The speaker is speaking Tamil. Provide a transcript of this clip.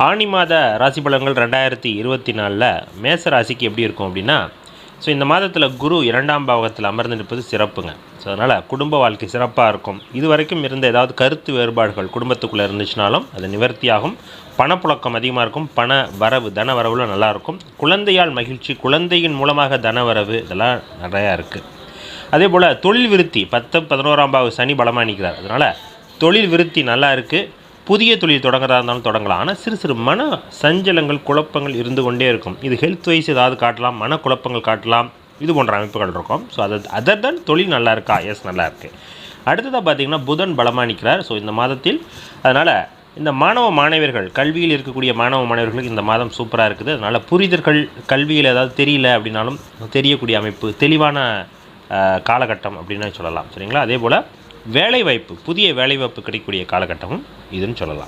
ஆனி மாத ராசி பலன்கள் 2024 மேச ராசிக்கு எப்படி இருக்கும் அப்படின்னா, ஸோ இந்த மாதத்தில் குரு 2ஆம் பாவகத்தில் அமர்ந்து நிற்பது சிறப்புங்க. ஸோ அதனால் குடும்ப வாழ்க்கை சிறப்பாக இருக்கும். இது வரைக்கும் இருந்த ஏதாவது கருத்து வேறுபாடுகள் குடும்பத்துக்குள்ளே இருந்துச்சுனாலும் அது நிவர்த்தியாகும். பணப்புழக்கம் அதிகமாக இருக்கும். பண வரவு தன வரவுல நல்லாயிருக்கும். குழந்தையால் மகிழ்ச்சி, குழந்தையின் மூலமாக தன வரவு இதெல்லாம் நிறையா இருக்குது. அதே போல் தொழில் விருத்தி 10, 11ஆம் பாவ சனி பலமாக நிற்கிறார். அதனால் தொழில் விருத்தி நல்லா இருக்குது. புதிய தொழில் தொடங்குறதா இருந்தாலும் தொடங்கலாம். ஆனால் சிறு சிறு மன சஞ்சலங்கள், குழப்பங்கள் இருந்து கொண்டே இருக்கும். இது ஹெல்த் வைஸ் ஏதாவது காட்டலாம், மனக்குழப்பங்கள் காட்டலாம், இது போன்ற அமைப்புகள் இருக்கும். ஸோ அதர் தன் தொழில் நல்லா இருக்கா? எஸ், நல்லா இருக்குது. அடுத்ததாக பார்த்திங்கன்னா புதன் பலமாக நிற்கிறார். ஸோ இந்த மாதத்தில் அதனால் இந்த மாணவர்கள் கல்வியில் இருக்கக்கூடிய மாணவர்களுக்கு இந்த மாதம் சூப்பராக இருக்குது. அதனால் புரிதல்கள் கல்வியில் ஏதாவது தெரியல அப்படின்னாலும் தெரியக்கூடிய அமைப்பு, தெளிவான காலகட்டம் அப்படின்னு சொல்லலாம். சரிங்களா? அதே போல் வேலைவாய்ப்பு, புதிய வேலைவாய்ப்பு கிடைக்கக்கூடிய காலகட்டமும் இதுன்னு சொல்லலாம்.